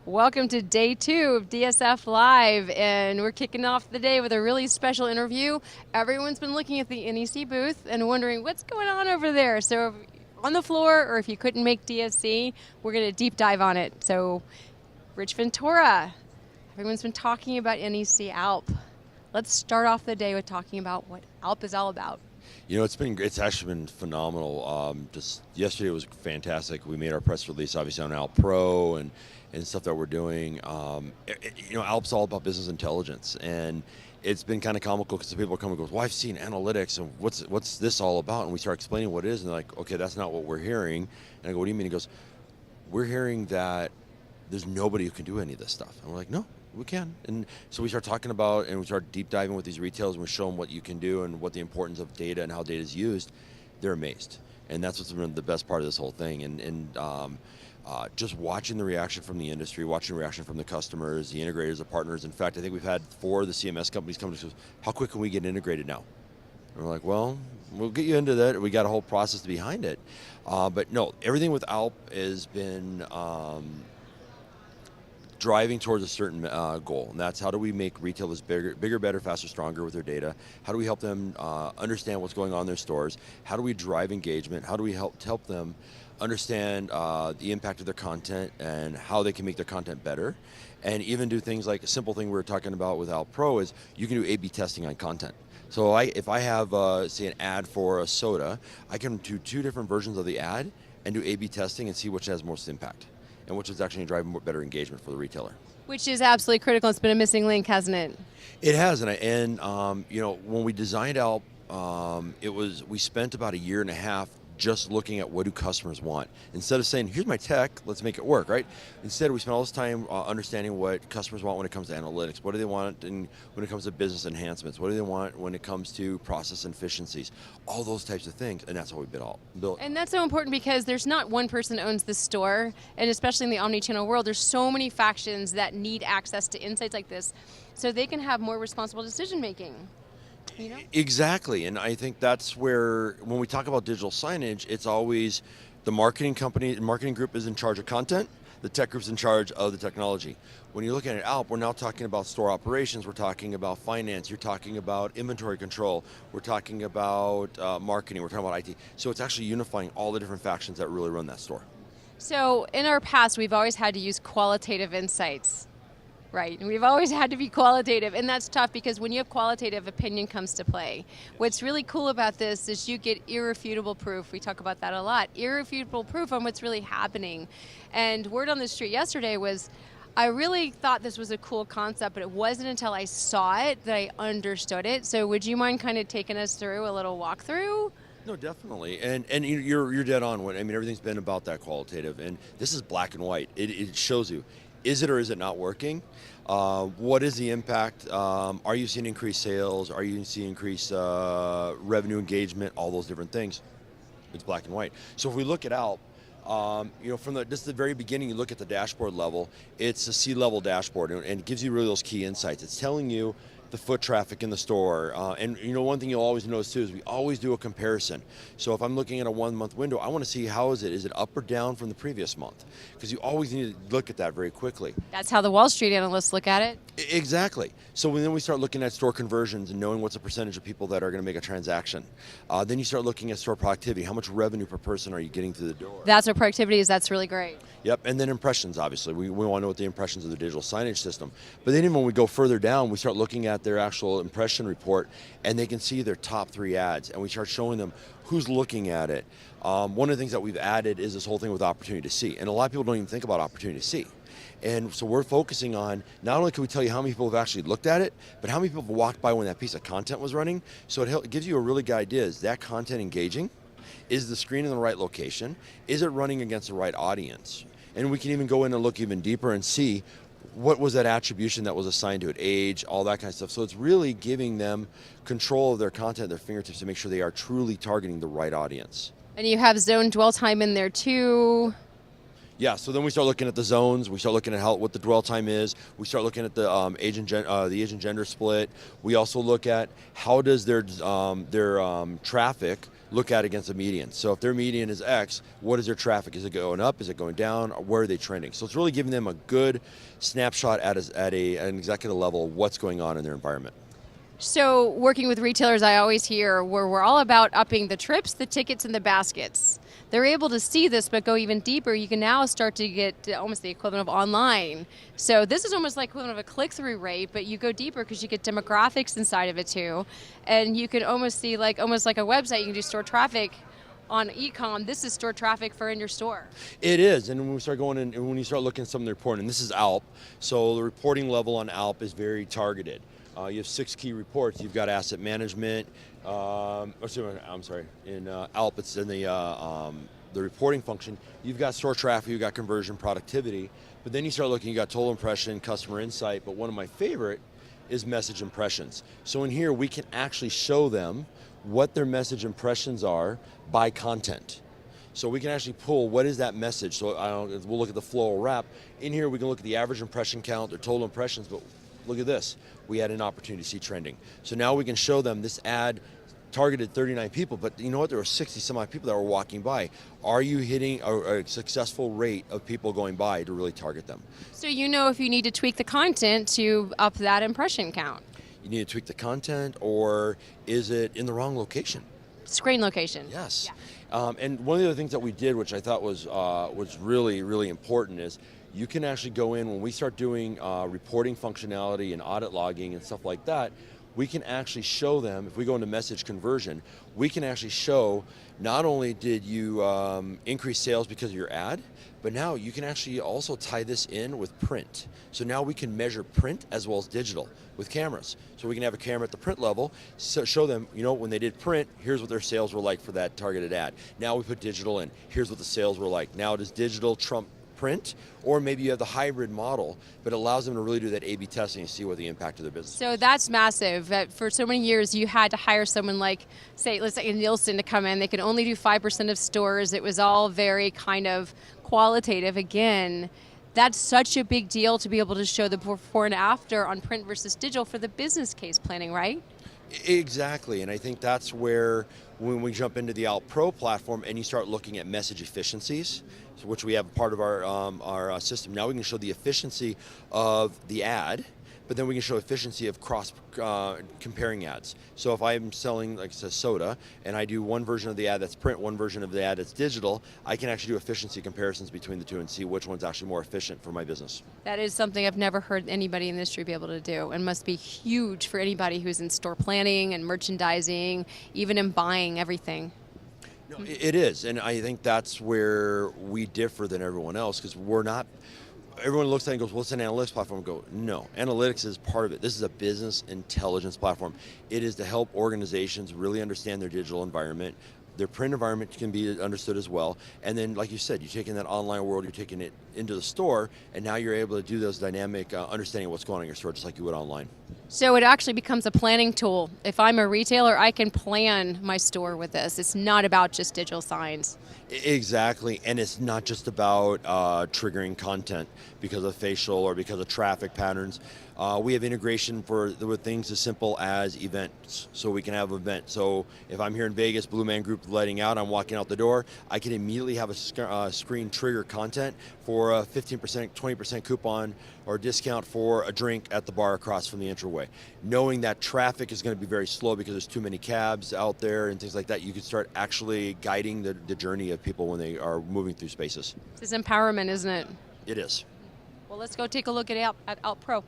Welcome to day 2 of DSF Live, and we're kicking off the day with a really special interview. Everyone's been looking at the NEC booth and wondering what's going on over there. So if on the floor, or if you couldn't make DSC, we're going to deep dive on it. So Rich Ventura, everyone's been talking about NEC ALP. Let's start off the day with talking about what ALP is all about. You know, it's actually been phenomenal. Just yesterday was fantastic. We made our press release, obviously, on ALP Pro and stuff that we're doing. ALP's all about business intelligence, and it's been kind of comical because people are coming and goes, "Well, I've seen analytics, and what's this all about?" And we start explaining what it is, and they're like, "Okay, that's not what we're hearing." And I go, "What do you mean?" He goes, "We're hearing that there's nobody who can do any of this stuff." And we're like, "No, we can." And so we start talking about, and we start deep diving with these retailers, and we show them what you can do and what the importance of data and how data is used. They're amazed, and that's what's been the best part of this whole thing. Just watching the reaction from the industry, watching the reaction from the customers, the integrators, the partners. In fact, I think we've had 4 of the CMS companies come to us and say, "How quick can we get integrated now?" And we're like, "Well, we'll get you into that." We got a whole process behind it. But no, everything with ALP has been driving towards a certain goal, and that's how do we make retailers bigger, better, faster, stronger with their data? How do we help them understand what's going on in their stores? How do we drive engagement? How do we help them understand the impact of their content and how they can make their content better? And even do things like a simple thing we were talking about with ALP Pro is you can do A/B testing on content. So if I have, say, an ad for a soda, I can do 2 different versions of the ad and do A/B testing and see which has most impact and which is actually driving better engagement for the retailer. Which is absolutely critical. It's been a missing link, hasn't it? It has, and when we designed ALP, we spent about a year and a half just looking at what do customers want. Instead of saying, "Here's my tech, let's make it work," right? Instead, we spent all this time understanding what customers want when it comes to analytics. What do they want when it comes to business enhancements? What do they want when it comes to process efficiencies? All those types of things, and that's how we built. And that's so important because there's not one person that owns the store, and especially in the omni-channel world, there's so many factions that need access to insights like this so they can have more responsible decision making. You know? Exactly, and I think that's where, when we talk about digital signage, it's always the marketing group is in charge of content, the tech group's in charge of the technology. When you look at ALP, we're now talking about store operations, we're talking about finance, you're talking about inventory control, we're talking about marketing, we're talking about IT. So it's actually unifying all the different factions that really run that store. So in our past, we've always had to use qualitative insights. Right, and we've always had to be qualitative, and that's tough because when you have qualitative, opinion comes to play. What's really cool about this is you get irrefutable proof. We talk about that a lot. Irrefutable proof on what's really happening. And word on the street yesterday was, I really thought this was a cool concept, but it wasn't until I saw it that I understood it. So would you mind kind of taking us through a little walkthrough? No, definitely, and you're dead on. Everything's been about that qualitative, and this is black and white. It shows you, is it or is it not working? What is the impact? Are you seeing increased sales? Are you seeing increased revenue engagement? All those different things. It's black and white. So if we look at ALP, from the very beginning, you look at the dashboard level. It's a C-level dashboard, and it gives you really those key insights. It's telling you the foot traffic in the store. And one thing you'll always notice too is we always do a comparison. So if I'm looking at a 1-month window, I want to see how is it up or down from the previous month? Because you always need to look at that very quickly. That's how the Wall Street analysts look at it. Exactly. So then we start looking at store conversions and knowing what's the percentage of people that are going to make a transaction. Then you start looking at store productivity. How much revenue per person are you getting through the door? That's what productivity is. That's really great. Yep, and then impressions, obviously. We want to know what the impressions of the digital signage system. But then even when we go further down, we start looking at their actual impression report, and they can see their top 3 ads, and we start showing them who's looking at it. One of the things that we've added is this whole thing with opportunity to see, and a lot of people don't even think about opportunity to see. And so we're focusing on, not only can we tell you how many people have actually looked at it, but how many people have walked by when that piece of content was running. So it gives you a really good idea. Is that content engaging? Is the screen in the right location? Is it running against the right audience? And we can even go in and look even deeper and see what was that attribution that was assigned to it, age, all that kind of stuff. So it's really giving them control of their content at their fingertips to make sure they are truly targeting the right audience. And you have zone dwell time in there too. Yeah, so then we start looking at the zones. We start looking at what the dwell time is. We start looking at the age and gender split. We also look at how does their traffic look at against a median. So if their median is X, what is their traffic? Is it going up? Is it going down? Where are they trending? So it's really giving them a good snapshot at an executive level of what's going on in their environment. So working with retailers, I always hear where we're all about upping the trips, the tickets, and the baskets. They're able to see this, but go even deeper. You can now start to get almost the equivalent of online. So this is almost like equivalent of a click-through rate, but you go deeper because you get demographics inside of it too, and you can almost see almost like a website. You can do store traffic on e-com. This is store traffic for in your store. It is, and when we start going in, and when you start looking at some of the reporting, this is ALP. So the reporting level on ALP is very targeted. You have 6 key reports. You've got asset management. In ALP, it's in the reporting function. You've got store traffic, you've got conversion, productivity. But then you start looking, you got total impression, customer insight. But one of my favorite is message impressions. So in here, we can actually show them what their message impressions are by content. So we can actually pull what is that message. So we'll look at the floral wrap. In here, we can look at the average impression count, their total impressions. But look at this. We had an opportunity to see trending. So now we can show them this ad targeted 39 people, but you know what? There were 60 some odd people that were walking by. Are you hitting a successful rate of people going by to really target them? So you know if you need to tweak the content to up that impression count. You need to tweak the content, or is it in the wrong location? Screen location. Yes. Yeah. And one of the other things that we did, which I thought was really, really important, is you can actually go in when we start doing reporting functionality and audit logging and stuff like that. We can actually show them, if we go into message conversion, we can actually show not only did you increase sales because of your ad, but now you can actually also tie this in with print. So now we can measure print as well as digital with cameras. So we can have a camera at the print level, so show them, you know, when they did print, here's what their sales were like for that targeted ad. Now we put digital in, here's what the sales were like. Now does digital trump print, or maybe you have the hybrid model, but it allows them to really do that A/B testing and see what the impact of their business is. So that's massive. For so many years, you had to hire someone like, let's say Nielsen to come in. They could only do 5% of stores. It was all very kind of qualitative. Again, that's such a big deal to be able to show the before and after on print versus digital for the business case planning, right? Exactly, and I think that's where when we jump into the ALP Pro platform and you start looking at message efficiencies, which we have part of our system, now we can show the efficiency of the ad, but then we can show efficiency of cross comparing ads. So if I'm selling, like it says, soda, and I do one version of the ad that's print, one version of the ad that's digital, I can actually do efficiency comparisons between the two and see which one's actually more efficient for my business. That is something I've never heard anybody in the industry be able to do, and must be huge for anybody who's in store planning and merchandising, even in buying everything. No, it is, and I think that's where we differ than everyone else, because we're not. Everyone looks at it and goes, well, it's an analytics platform. I go, no, analytics is part of it. This is a business intelligence platform. It is to help organizations really understand their digital environment. Their print environment can be understood as well. And then, like you said, you're taking that online world, you're taking it into the store, and now you're able to do those dynamic understanding of what's going on in your store, just like you would online. So it actually becomes a planning tool. If I'm a retailer, I can plan my store with this. It's not about just digital signs. Exactly, and it's not just about triggering content because of facial or because of traffic patterns. We have integration with things as simple as events, so we can have an event. So if I'm here in Vegas, Blue Man Group letting out, I'm walking out the door, I can immediately have a screen trigger content for a 15%, 20% coupon or discount for a drink at the bar across from the entryway. Knowing that traffic is going to be very slow because there's too many cabs out there and things like that, you can start actually guiding the journey of people when they are moving through spaces. This is empowerment, isn't it? It is. Well, let's go take a look at ALP Pro.